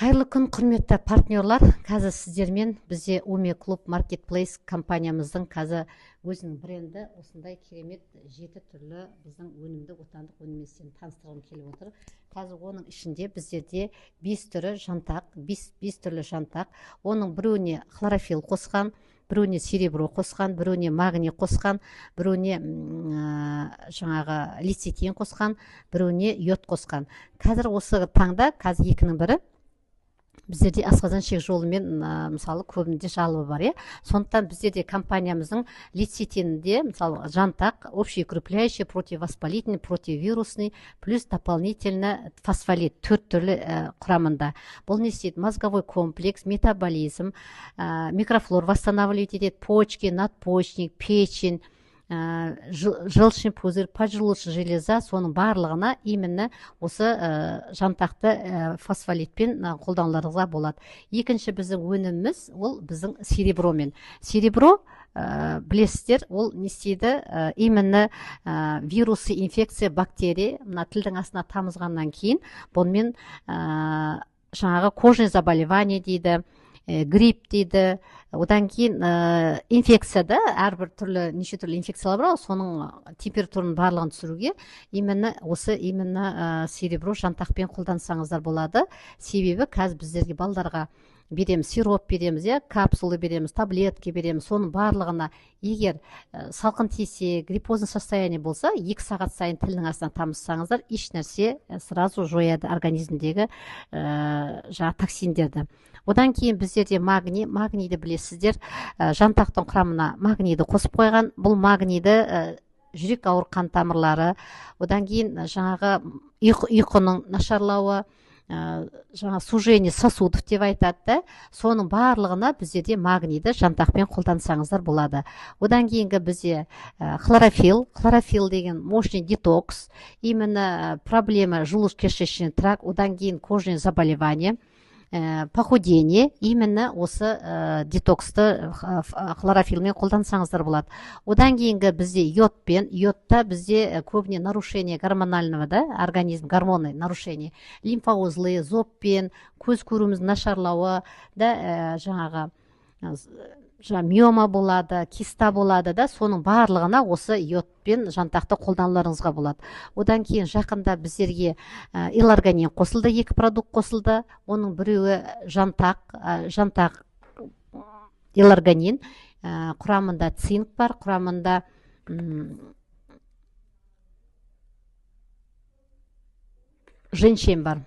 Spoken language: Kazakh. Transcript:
Қайырлы күн, құрметті партнерлар. Қазір сіздермен бізде Уми Клуб Маркетплейс компаниямыздың қазір өзінің бренді осындай керемет 7 түрлі біздің өнімді отандық өнімімізбен таныстырғым келіп отыр. Қазір оның ішінде біздерде 5 түрі жантақ, 5 түрлі жантақ. Оның біреуіне хлорофилл қосқан, біреуіне серебро қосқан, біреуіне магний қосқан, біреуіне жаңағы лецитин қосқан, біреуіне йод қосқан. Қазір осы таңда қазір екінің бірі біздерде асқазан ішек жолымен мысалы көбінде жалобы бар, сондықтан біздерде компаниямыздың лецитинінде мысалы жантақ, общеукрепляющий, противовоспалительный, противовирусный, плюс дополнительно фосфолит 4 түрлі құрамында. Бұл не істейді? Мозговой комплекс, метаболизм, микрофлор восстанавливать етеді, почки, надпочечник, печень, желчный пузырь, поджелудочная железа, соның барлығына именно осы жантақты фосфолитпен қолданыларға болады. Екінші біздің өніміміз ол біздің серебромен. Серебро білесіздер, ол не істейді? Именно вирусы, инфекция, бактерия мына тілдің астына тамызғаннан кейін бұнымен жаңағы кожный заболевание дейді, грипп дейді, одан кейін инфекцияда әрбір түрлі неше түрлі инфекциялар бар, соның температураның барлығын түсіруге именно осы серебро жантақпен қолдансаңыздар болады. Себебі қазір біздерге балдарға береміз, сироп береміз, капсулы береміз, таблетки береміз. Соның барлығына егер салқын тисе, гриппозный состояние болса, 2 сағат сайын тілдің астына тамызсаңыздар, еш нәрсе сразу жояды организмдегі токсиндерді. Одан кейін біздерде магнийді білесіздер, жантақтың құрамына магнийді қосып қойған. Бұл магнийді жүрек ауыр қан тамырлары, одан кейін жаңағы ұйқының нашарлауы, жаңа сужение сосудов деп айтады, соның барлығына біздерде магнийді жантақпен қолдансаңыздар болады. Одан кейінгі бізде хлорофилл деген мощный детокс, именно проблема желудочно-кишечный тракт, одан кейін кожные заболевания, похудение, именно осы детоксты хлорофиллмен қолдансаңыздар болады. Одан кейінгі бізде йодта бізде көбіне нарушение гормонального, организм гормоны нарушение, лимфоузлы, зобпен, көз көруіміздің нашарлауы, жаңағы миома болады, киста болады, соның барлығына осы йодпен жантақты қолдануларыңызға болады. Одан кейін жақында біздерге эларгонин қосылды, 2 продукт қосылды. Оның біреуі жантақ эларгонин, құрамында цинк бар, құрамында женьшень бар.